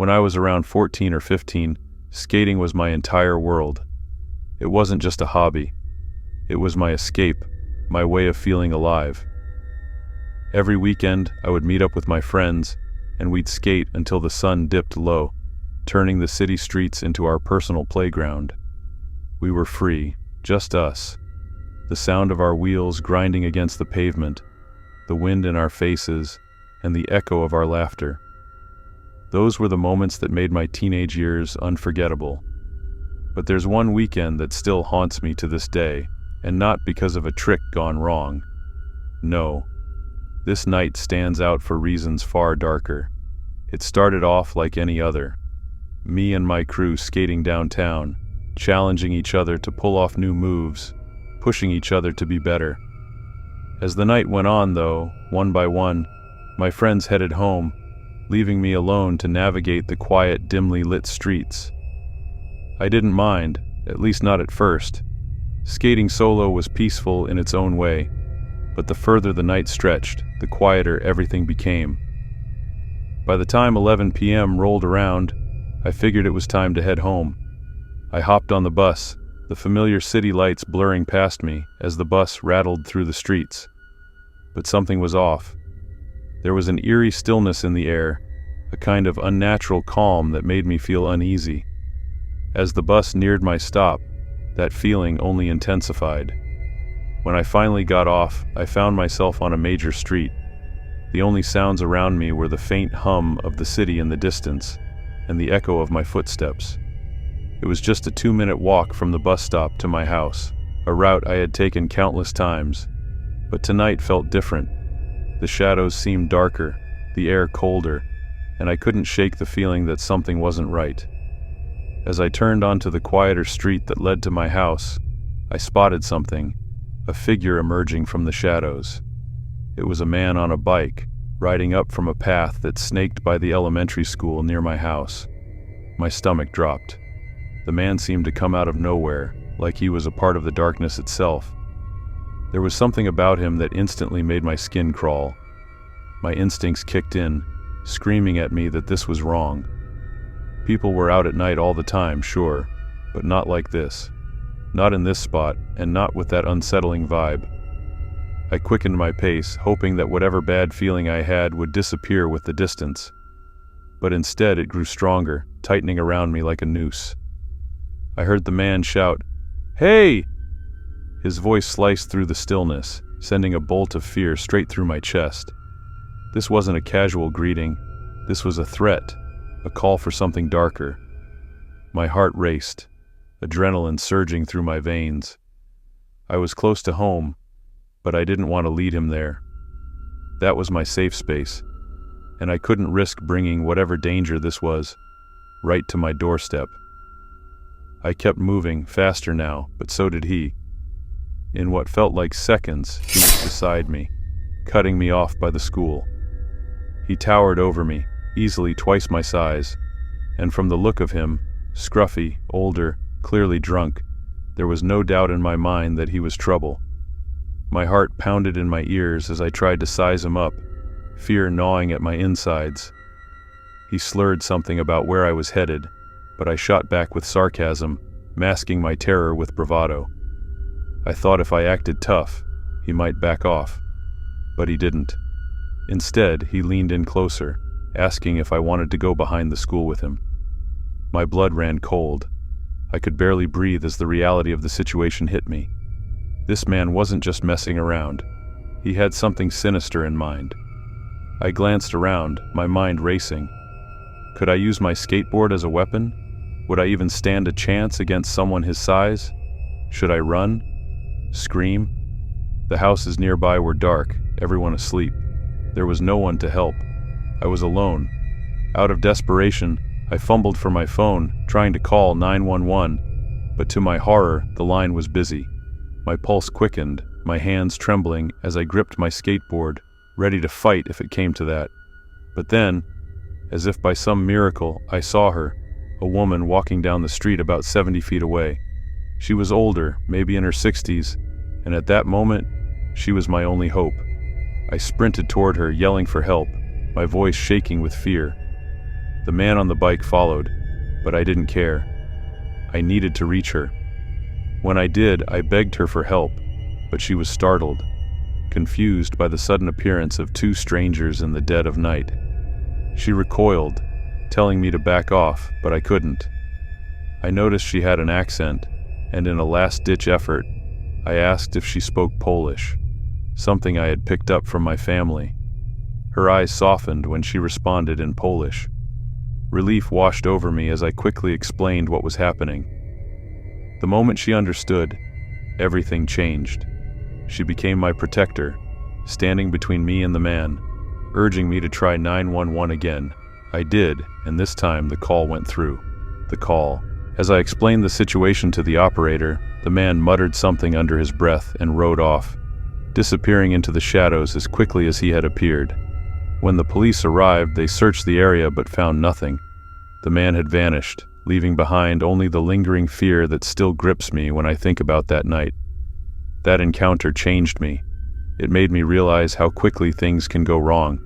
When I was around 14 or 15, skating was my entire world. It wasn't just a hobby. It was my escape, my way of feeling alive. Every weekend, I would meet up with my friends, and we'd skate until the sun dipped low, turning the city streets into our personal playground. We were free, just us. The sound of our wheels grinding against the pavement, the wind in our faces, and the echo of our laughter. Those were the moments that made my teenage years unforgettable. But there's one weekend that still haunts me to this day, and not because of a trick gone wrong. No. This night stands out for reasons far darker. It started off like any other. Me and my crew skating downtown, challenging each other to pull off new moves, pushing each other to be better. As the night went on, though, one by one, my friends headed home, leaving me alone to navigate the quiet, dimly lit streets. I didn't mind, at least not at first. Skating solo was peaceful in its own way, but the further the night stretched, the quieter everything became. By the time 11 p.m. rolled around, I figured it was time to head home. I hopped on the bus, the familiar city lights blurring past me as the bus rattled through the streets. But something was off. There was an eerie stillness in the air, a kind of unnatural calm that made me feel uneasy. As the bus neared my stop, that feeling only intensified. When I finally got off, I found myself on a major street. The only sounds around me were the faint hum of the city in the distance, and the echo of my footsteps. It was just a 2-minute walk from the bus stop to my house, a route I had taken countless times. But tonight felt different. The shadows seemed darker, the air colder, and I couldn't shake the feeling that something wasn't right. As I turned onto the quieter street that led to my house, I spotted something, a figure emerging from the shadows. It was a man on a bike, riding up from a path that snaked by the elementary school near my house. My stomach dropped. The man seemed to come out of nowhere, like he was a part of the darkness itself. There was something about him that instantly made my skin crawl. My instincts kicked in, screaming at me that this was wrong. People were out at night all the time, sure, but not like this. Not in this spot, and not with that unsettling vibe. I quickened my pace, hoping that whatever bad feeling I had would disappear with the distance. But instead it grew stronger, tightening around me like a noose. I heard the man shout, "Hey!" His voice sliced through the stillness, sending a bolt of fear straight through my chest. This wasn't a casual greeting. This was a threat, a call for something darker. My heart raced, adrenaline surging through my veins. I was close to home, but I didn't want to lead him there. That was my safe space, and I couldn't risk bringing whatever danger this was right to my doorstep. I kept moving, faster now, but so did he. In what felt like seconds, he was beside me, cutting me off by the school. He towered over me, easily twice my size, and from the look of him, scruffy, older, clearly drunk, there was no doubt in my mind that he was trouble. My heart pounded in my ears as I tried to size him up, fear gnawing at my insides. He slurred something about where I was headed, but I shot back with sarcasm, masking my terror with bravado. I thought if I acted tough, he might back off, but he didn't. Instead, he leaned in closer, asking if I wanted to go behind the school with him. My blood ran cold. I could barely breathe as the reality of the situation hit me. This man wasn't just messing around. He had something sinister in mind. I glanced around, my mind racing. Could I use my skateboard as a weapon? Would I even stand a chance against someone his size? Should I run? Scream? The houses nearby were dark, everyone asleep. There was no one to help. I was alone. Out of desperation, I fumbled for my phone, trying to call 911, but to my horror, the line was busy. My pulse quickened, my hands trembling as I gripped my skateboard, ready to fight if it came to that. But then, as if by some miracle, I saw her, a woman walking down the street about 70 feet away. She was older, maybe in her 60s, and at that moment, she was my only hope. I sprinted toward her, yelling for help, my voice shaking with fear. The man on the bike followed, but I didn't care. I needed to reach her. When I did, I begged her for help, but she was startled, confused by the sudden appearance of two strangers in the dead of night. She recoiled, telling me to back off, but I couldn't. I noticed she had an accent, and in a last-ditch effort, I asked if she spoke Polish, something I had picked up from my family. Her eyes softened when she responded in Polish. Relief washed over me as I quickly explained what was happening. The moment she understood, everything changed. She became my protector, standing between me and the man, urging me to try 911 again. I did, and this time the call went through. The call. As I explained the situation to the operator, the man muttered something under his breath and rode off, disappearing into the shadows as quickly as he had appeared. When the police arrived, they searched the area but found nothing. The man had vanished, leaving behind only the lingering fear that still grips me when I think about that night. That encounter changed me. It made me realize how quickly things can go wrong,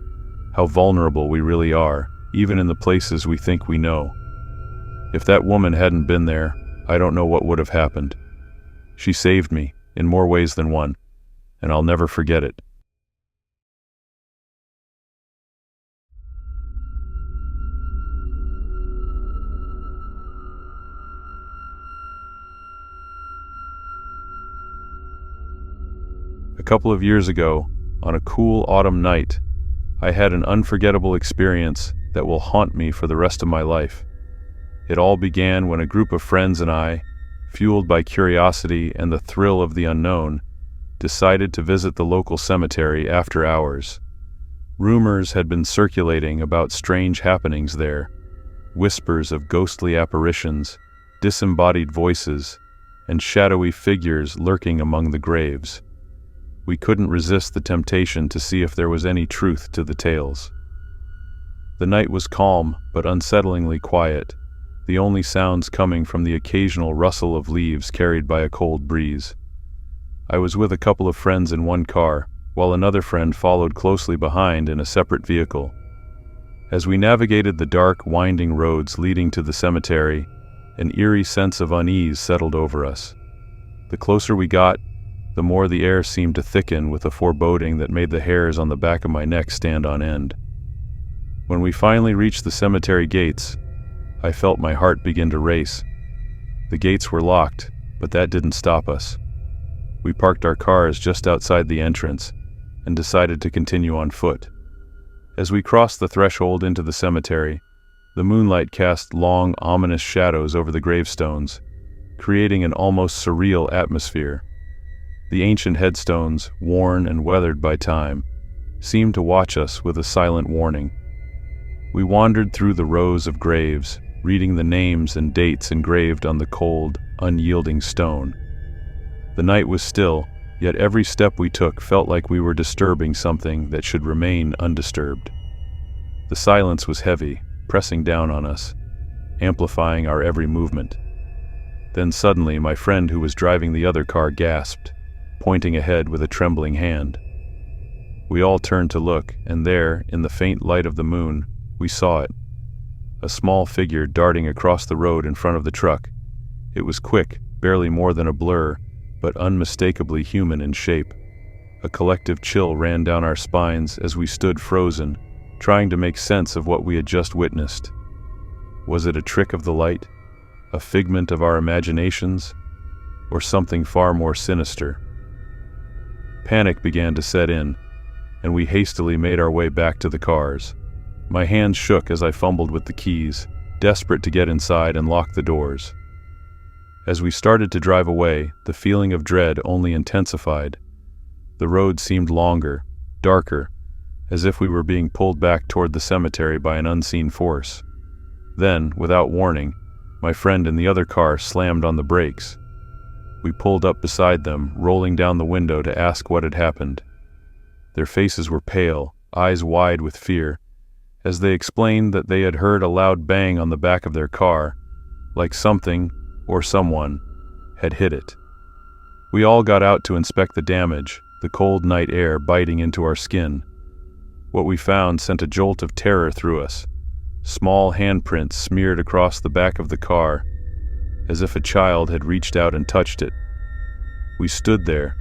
how vulnerable we really are, even in the places we think we know. If that woman hadn't been there, I don't know what would have happened. She saved me, in more ways than one, and I'll never forget it. A couple of years ago, on a cool autumn night, I had an unforgettable experience that will haunt me for the rest of my life. It all began when a group of friends and I, fueled by curiosity and the thrill of the unknown, decided to visit the local cemetery after hours. Rumors had been circulating about strange happenings there, whispers of ghostly apparitions, disembodied voices, and shadowy figures lurking among the graves. We couldn't resist the temptation to see if there was any truth to the tales. The night was calm but unsettlingly quiet, the only sounds coming from the occasional rustle of leaves carried by a cold breeze. I was with a couple of friends in one car, while another friend followed closely behind in a separate vehicle. As we navigated the dark, winding roads leading to the cemetery, an eerie sense of unease settled over us. The closer we got, the more the air seemed to thicken with a foreboding that made the hairs on the back of my neck stand on end. When we finally reached the cemetery gates, I felt my heart begin to race. The gates were locked, but that didn't stop us. We parked our cars just outside the entrance and decided to continue on foot. As we crossed the threshold into the cemetery, the moonlight cast long, ominous shadows over the gravestones, creating an almost surreal atmosphere. The ancient headstones, worn and weathered by time, seemed to watch us with a silent warning. We wandered through the rows of graves, reading the names and dates engraved on the cold, unyielding stone. The night was still, yet every step we took felt like we were disturbing something that should remain undisturbed. The silence was heavy, pressing down on us, amplifying our every movement. Then suddenly my friend who was driving the other car gasped, pointing ahead with a trembling hand. We all turned to look, and there, in the faint light of the moon, we saw it. A small figure darting across the road in front of the truck. It was quick, barely more than a blur, but unmistakably human in shape. A collective chill ran down our spines as we stood frozen, trying to make sense of what we had just witnessed. Was it a trick of the light? A figment of our imaginations? Or something far more sinister? Panic began to set in, and we hastily made our way back to the cars. My hands shook as I fumbled with the keys, desperate to get inside and lock the doors. As we started to drive away, the feeling of dread only intensified. The road seemed longer, darker, as if we were being pulled back toward the cemetery by an unseen force. Then, without warning, my friend in the other car slammed on the brakes. We pulled up beside them, rolling down the window to ask what had happened. Their faces were pale, eyes wide with fear, as they explained that they had heard a loud bang on the back of their car, like something, or someone, had hit it. We all got out to inspect the damage, the cold night air biting into our skin. What we found sent a jolt of terror through us. small handprints smeared across the back of the car, as if a child had reached out and touched it. We stood there,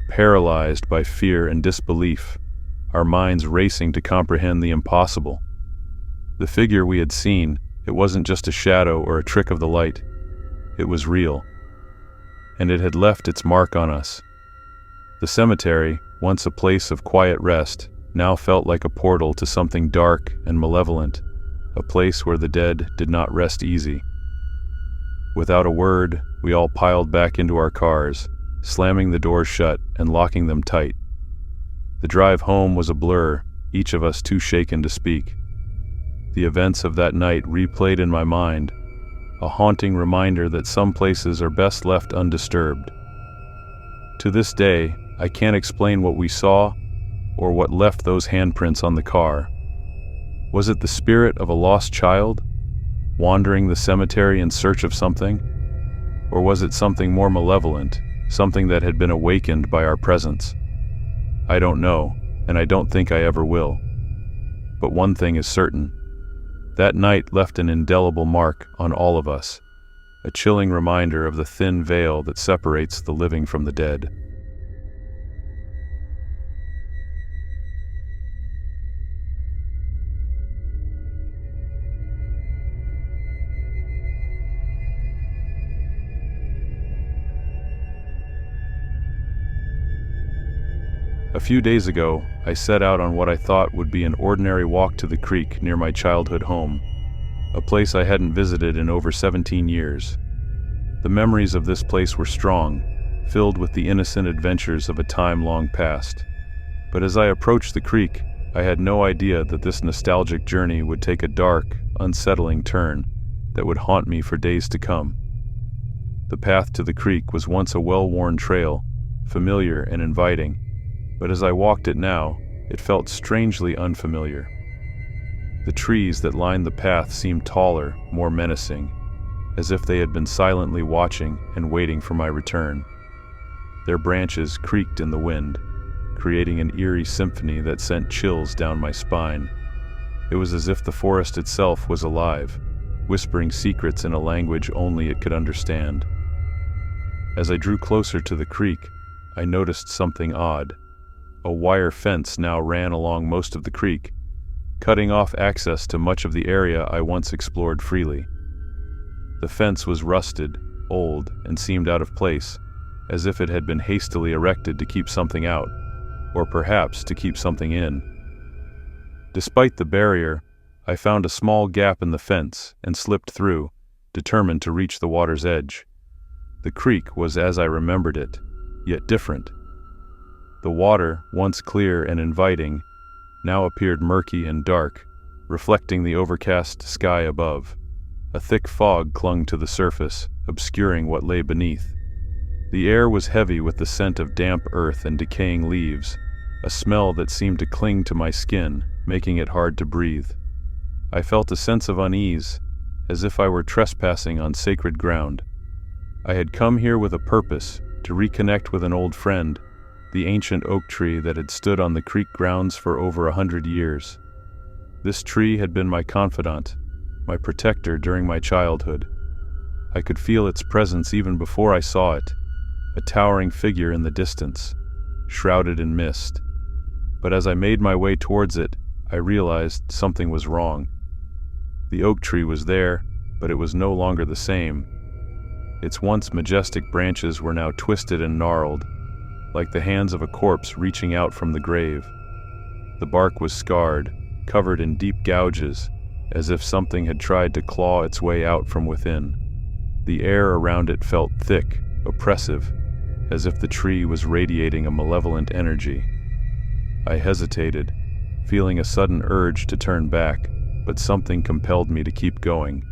paralyzed by fear and disbelief, our minds racing to comprehend the impossible. The figure we had seen, it wasn't just a shadow or a trick of the light. It was real, and it had left its mark on us. The cemetery, once a place of quiet rest, now felt like a portal to something dark and malevolent, a place where the dead did not rest easy. Without a word, we all piled back into our cars, slamming the doors shut and locking them tight. The drive home was a blur, each of us too shaken to speak. The events of that night replayed in my mind, a haunting reminder that some places are best left undisturbed. To this day, I can't explain what we saw or what left those handprints on the car. Was it the spirit of a lost child, wandering the cemetery in search of something? Or was it something more malevolent, something that had been awakened by our presence? I don't know, and I don't think I ever will. But one thing is certain. That night left an indelible mark on all of us, a chilling reminder of the thin veil that separates the living from the dead. A few days ago, I set out on what I thought would be an ordinary walk to the creek near my childhood home, a place I hadn't visited in over 17 years. The memories of this place were strong, filled with the innocent adventures of a time long past. But as I approached the creek, I had no idea that this nostalgic journey would take a dark, unsettling turn that would haunt me for days to come. The path to the creek was once a well-worn trail, familiar and inviting, but as I walked it now, it felt strangely unfamiliar. The trees that lined the path seemed taller, more menacing, as if they had been silently watching and waiting for my return. Their branches creaked in the wind, creating an eerie symphony that sent chills down my spine. It was as if the forest itself was alive, whispering secrets in a language only it could understand. As I drew closer to the creek, I noticed something odd. A wire fence now ran along most of the creek, cutting off access to much of the area I once explored freely. The fence was rusted, old, and seemed out of place, as if it had been hastily erected to keep something out, or perhaps to keep something in. Despite the barrier, I found a small gap in the fence and slipped through, determined to reach the water's edge. The creek was as I remembered it, yet different. The water, once clear and inviting, now appeared murky and dark, reflecting the overcast sky above. A thick fog clung to the surface, obscuring what lay beneath. The air was heavy with the scent of damp earth and decaying leaves, a smell that seemed to cling to my skin, making it hard to breathe. I felt a sense of unease, as if I were trespassing on sacred ground. I had come here with a purpose, to reconnect with an old friend, the ancient oak tree that had stood on the creek grounds for over 100 years. This tree had been my confidant, my protector during my childhood. I could feel its presence even before I saw it, a towering figure in the distance, shrouded in mist. But as I made my way towards it, I realized something was wrong. The oak tree was there, but it was no longer the same. Its once majestic branches were now twisted and gnarled, like the hands of a corpse reaching out from the grave. The bark was scarred, covered in deep gouges, as if something had tried to claw its way out from within. The air around it felt thick, oppressive, as if the tree was radiating a malevolent energy. I hesitated, feeling a sudden urge to turn back, but something compelled me to keep going.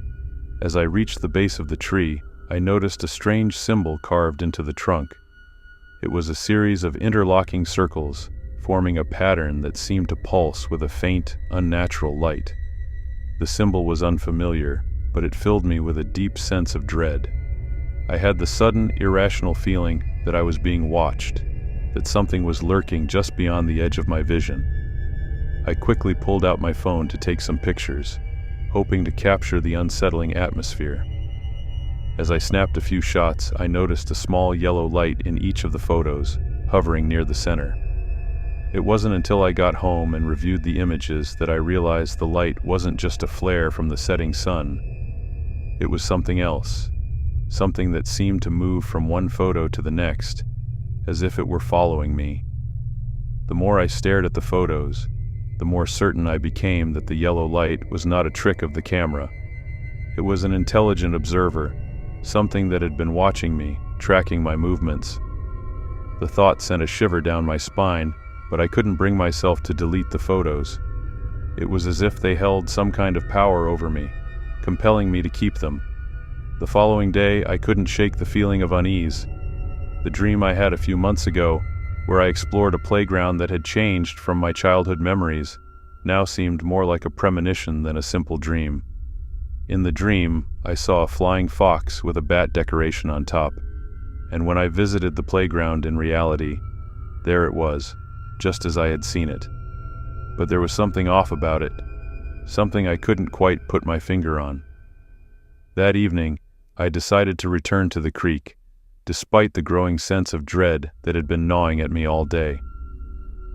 As I reached the base of the tree, I noticed a strange symbol carved into the trunk. It was a series of interlocking circles, forming a pattern that seemed to pulse with a faint, unnatural light. The symbol was unfamiliar, but it filled me with a deep sense of dread. I had the sudden, irrational feeling that I was being watched, that something was lurking just beyond the edge of my vision. I quickly pulled out my phone to take some pictures, hoping to capture the unsettling atmosphere. As I snapped a few shots, I noticed a small yellow light in each of the photos, hovering near the center. It wasn't until I got home and reviewed the images that I realized the light wasn't just a flare from the setting sun. It was something else, something that seemed to move from one photo to the next, as if it were following me. The more I stared at the photos, the more certain I became that the yellow light was not a trick of the camera. It was an intelligent observer, something that had been watching me, tracking my movements. The thought sent a shiver down my spine, but I couldn't bring myself to delete the photos. It was as if they held some kind of power over me, compelling me to keep them. The following day, I couldn't shake the feeling of unease. The dream I had a few months ago, where I explored a playground that had changed from my childhood memories, now seemed more like a premonition than a simple dream. In the dream, I saw a flying fox with a bat decoration on top, and when I visited the playground in reality, there it was, just as I had seen it. But there was something off about it, something I couldn't quite put my finger on. That evening, I decided to return to the creek, despite the growing sense of dread that had been gnawing at me all day.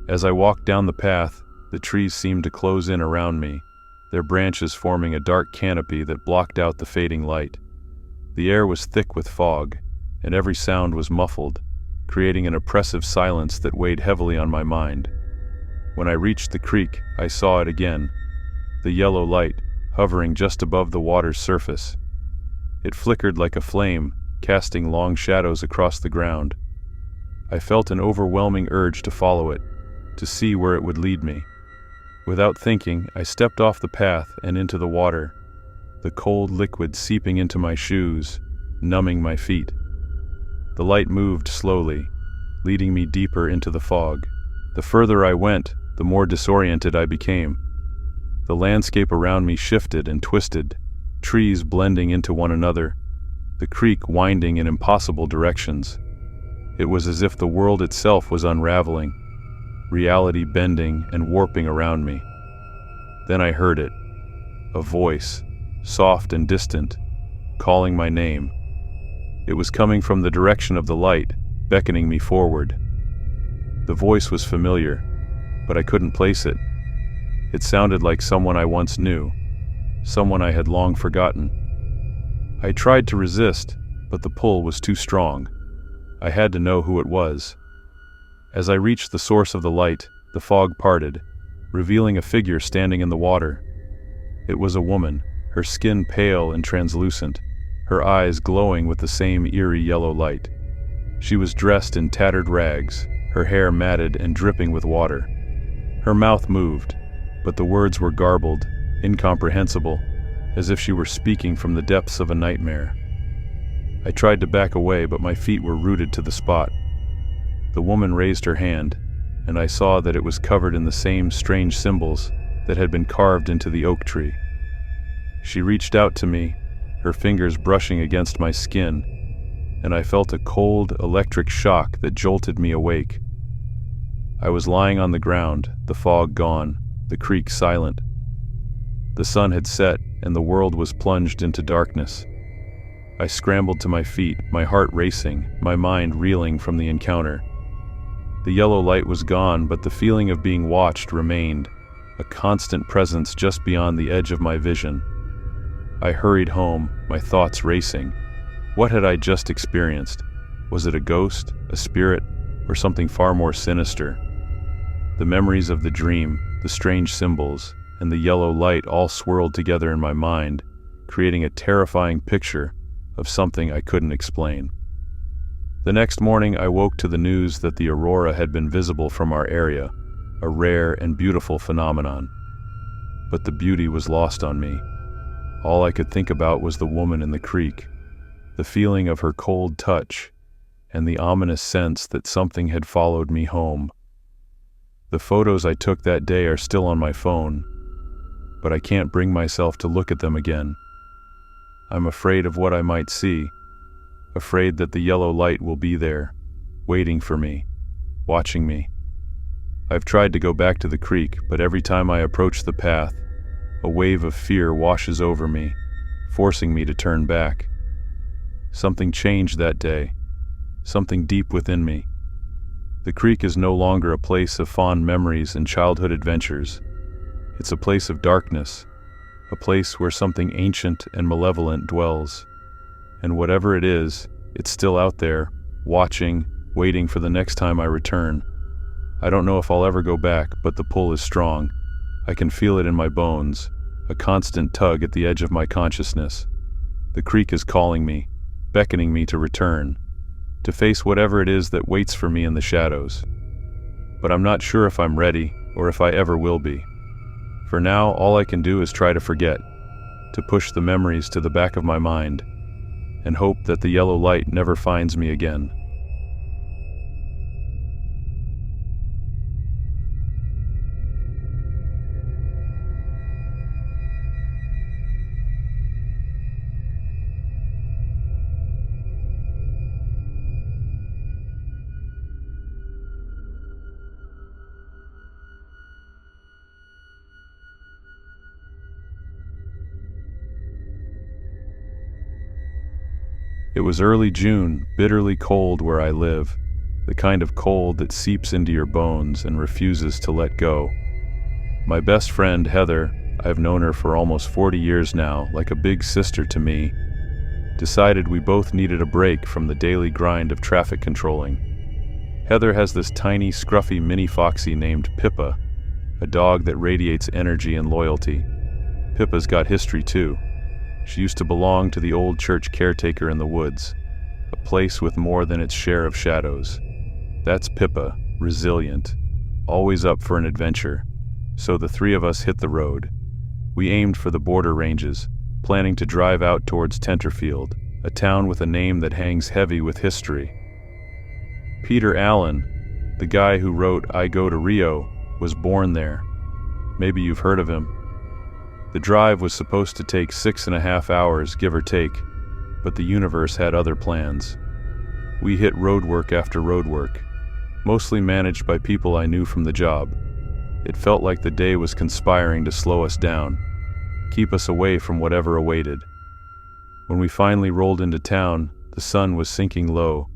As I walked down the path, the trees seemed to close in around me, their branches forming a dark canopy that blocked out the fading light. The air was thick with fog, and every sound was muffled, creating an oppressive silence that weighed heavily on my mind. When I reached the creek, I saw it again, the yellow light hovering just above the water's surface. It flickered like a flame, casting long shadows across the ground. I felt an overwhelming urge to follow it, to see where it would lead me. Without thinking, I stepped off the path and into the water, the cold liquid seeping into my shoes, numbing my feet. The light moved slowly, leading me deeper into the fog. The further I went, the more disoriented I became. The landscape around me shifted and twisted, trees blending into one another, the creek winding in impossible directions. It was as if the world itself was unraveling, reality bending and warping around me. Then I heard it, a voice, soft and distant, calling my name. It was coming from the direction of the light, beckoning me forward. The voice was familiar, but I couldn't place it. It sounded like someone I once knew, someone I had long forgotten. I tried to resist, but the pull was too strong. I had to know who it was. As I reached the source of the light, the fog parted, revealing a figure standing in the water. It was a woman, her skin pale and translucent, her eyes glowing with the same eerie yellow light. She was dressed in tattered rags, her hair matted and dripping with water. Her mouth moved, but the words were garbled, incomprehensible, as if she were speaking from the depths of a nightmare. I tried to back away, but my feet were rooted to the spot. The woman raised her hand, and I saw that it was covered in the same strange symbols that had been carved into the oak tree. She reached out to me, her fingers brushing against my skin, and I felt a cold, electric shock that jolted me awake. I was lying on the ground, the fog gone, the creek silent. The sun had set, and the world was plunged into darkness. I scrambled to my feet, my heart racing, my mind reeling from the encounter. The yellow light was gone, but the feeling of being watched remained, a constant presence just beyond the edge of my vision. I hurried home, my thoughts racing. What had I just experienced? Was it a ghost, a spirit, or something far more sinister? The memories of the dream, the strange symbols, and the yellow light all swirled together in my mind, creating a terrifying picture of something I couldn't explain. The next morning, I woke to the news that the aurora had been visible from our area, a rare and beautiful phenomenon. But the beauty was lost on me. All I could think about was the woman in the creek, the feeling of her cold touch, and the ominous sense that something had followed me home. The photos I took that day are still on my phone, but I can't bring myself to look at them again. I'm afraid of what I might see, afraid that the yellow light will be there, waiting for me, watching me. I've tried to go back to the creek, but every time I approach the path, A wave of fear washes over me, forcing me to turn back. Something changed that day, something deep within me. The creek is no longer a place of fond memories and childhood adventures. It's a place of darkness, a place where something ancient and malevolent dwells. And whatever it is, it's still out there, watching, waiting for the next time I return. I don't know if I'll ever go back, but the pull is strong. I can feel it in my bones, a constant tug at the edge of my consciousness. The creek is calling me, beckoning me to return, to face whatever it is that waits for me in the shadows. But I'm not sure if I'm ready, or if I ever will be. For now, all I can do is try to forget, to push the memories to the back of my mind, and hope that the yellow light never finds me again. It was early June, bitterly cold where I live, the kind of cold that seeps into your bones and refuses to let go. My best friend, Heather, I've known her for almost 40 years now, like a big sister to me, decided we both needed a break from the daily grind of traffic controlling. Heather has this tiny, scruffy mini foxy named Pippa, a dog that radiates energy and loyalty. Pippa's got history too. She used to belong to the old church caretaker in the woods, a place with more than its share of shadows. That's Pippa, resilient, always up for an adventure. So the three of us hit the road. We aimed for the border ranges, planning to drive out towards Tenterfield, a town with a name that hangs heavy with history. Peter Allen, the guy who wrote I Go to Rio, was born there. Maybe you've heard of him. The drive was supposed to take 6.5 hours, give or take, but the universe had other plans. We hit roadwork after roadwork, mostly managed by people I knew from the job. It felt like the day was conspiring to slow us down, keep us away from whatever awaited. When we finally rolled into town, the sun was sinking low,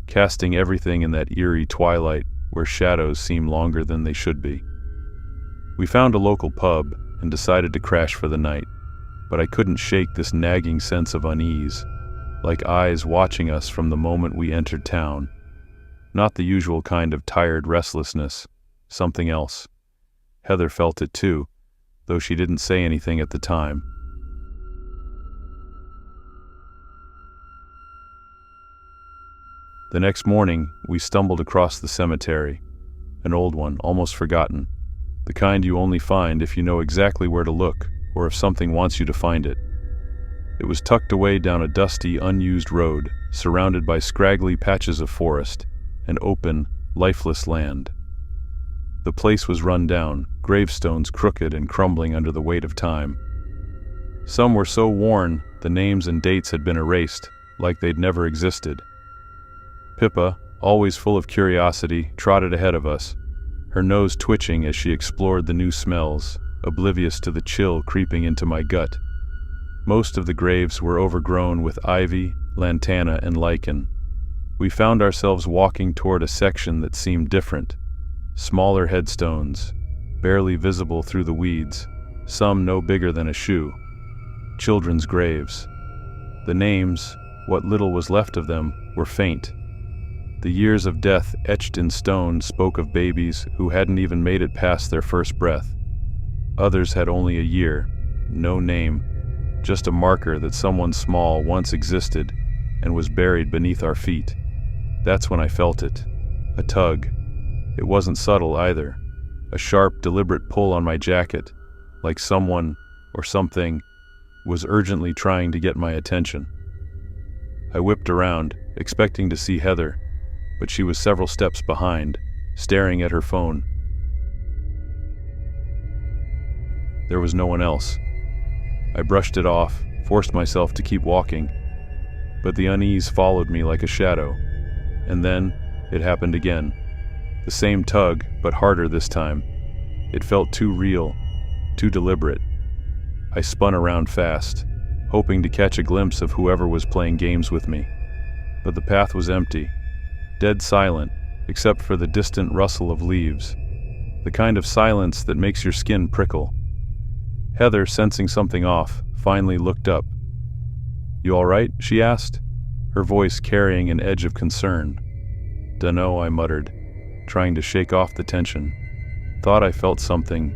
casting everything in that eerie twilight where shadows seem longer than they should be. We found a local pub and decided to crash for the night, but I couldn't shake this nagging sense of unease, like eyes watching us from the moment we entered town. Not the usual kind of tired restlessness, something else. Heather felt it too, though she didn't say anything at the time. The next morning, we stumbled across the cemetery, an old one, almost forgotten. The kind you only find if you know exactly where to look, or if something wants you to find it. It was tucked away down a dusty, unused road, surrounded by scraggly patches of forest and open, lifeless land. The place was run down, gravestones crooked and crumbling under the weight of time. Some were so worn, the names and dates had been erased, like they'd never existed. Pippa, always full of curiosity, trotted ahead of us, her nose twitching as she explored the new smells, oblivious to the chill creeping into my gut. Most of the graves were overgrown with ivy, lantana, and lichen. We found ourselves walking toward a section that seemed different. Smaller headstones, barely visible through the weeds, some no bigger than a shoe. Children's graves. The names, what little was left of them, were faint. The years of death etched in stone spoke of babies who hadn't even made it past their first breath. Others had only a year, no name, just a marker that someone small once existed and was buried beneath our feet. That's when I felt it. A tug. It wasn't subtle either. A sharp, deliberate pull on my jacket, like someone, or something, was urgently trying to get my attention. I whipped around, expecting to see Heather, but she was several steps behind, staring at her phone. There was no one else. I brushed it off, forced myself to keep walking, but the unease followed me like a shadow. And then, it happened again. The same tug, but harder this time. It felt too real, too deliberate. I spun around fast, hoping to catch a glimpse of whoever was playing games with me. But the path was empty, dead silent, except for the distant rustle of leaves, the kind of silence that makes your skin prickle. Heather, sensing something off, finally looked up. "You all right?" she asked, her voice carrying an edge of concern. "Dunno," I muttered, trying to shake off the tension. "Thought I felt something."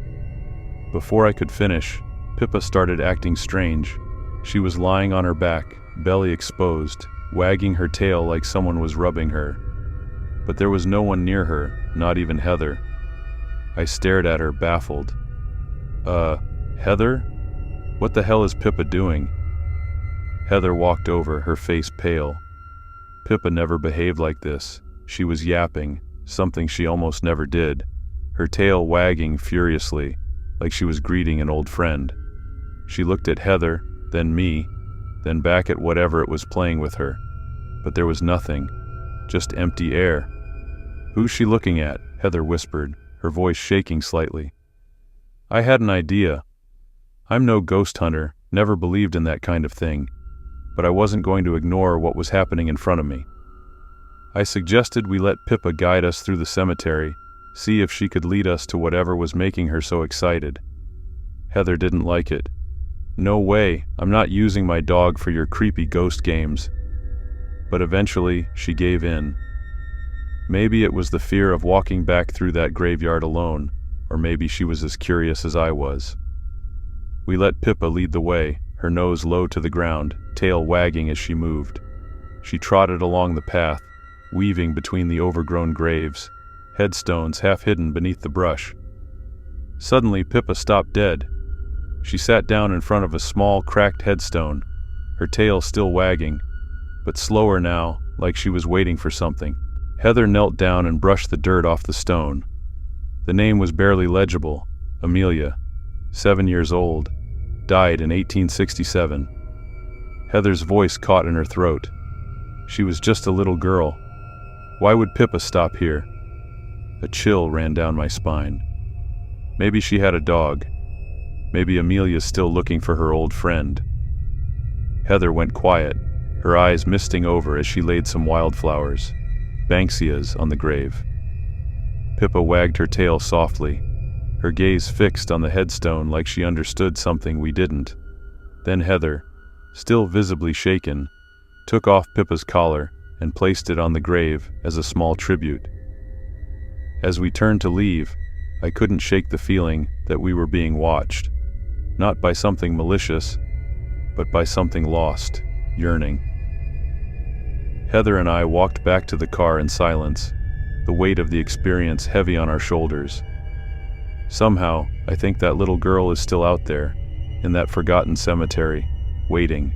Before I could finish, Pippa started acting strange. She was lying on her back, belly exposed, wagging her tail like someone was rubbing her. But there was no one near her, not even Heather. I stared at her, baffled. Heather? What the hell is Pippa doing?" Heather walked over, her face pale. Pippa never behaved like this. She was yapping, something she almost never did, her tail wagging furiously, like she was greeting an old friend. She looked at Heather, then me, then back at whatever it was playing with her. But there was nothing, just empty air. "Who's she looking at?" Heather whispered, her voice shaking slightly. I had an idea. I'm no ghost hunter, never believed in that kind of thing, but I wasn't going to ignore what was happening in front of me. I suggested we let Pippa guide us through the cemetery, see if she could lead us to whatever was making her so excited. Heather didn't like it. "No way, I'm not using my dog for your creepy ghost games." But eventually, she gave in. Maybe it was the fear of walking back through that graveyard alone, or maybe she was as curious as I was. We let Pippa lead the way, her nose low to the ground, tail wagging as she moved. She trotted along the path, weaving between the overgrown graves, headstones half hidden beneath the brush. Suddenly, Pippa stopped dead. She sat down in front of a small, cracked headstone, her tail still wagging, but slower now, like she was waiting for something. Heather knelt down and brushed the dirt off the stone. The name was barely legible: Amelia, 7 years old, died in 1867. Heather's voice caught in her throat. She was just a little girl. Why would Pippa stop here? A chill ran down my spine. Maybe she had a dog. Maybe Amelia's still looking for her old friend. Heather went quiet, her eyes misting over as she laid some wildflowers, Banksias, on the grave. Pippa wagged her tail softly, her gaze fixed on the headstone like she understood something we didn't. Then Heather, still visibly shaken, took off Pippa's collar and placed it on the grave as a small tribute. As we turned to leave, I couldn't shake the feeling that we were being watched, not by something malicious, but by something lost, yearning. Heather and I walked back to the car in silence, the weight of the experience heavy on our shoulders. Somehow, I think that little girl is still out there, in that forgotten cemetery, waiting.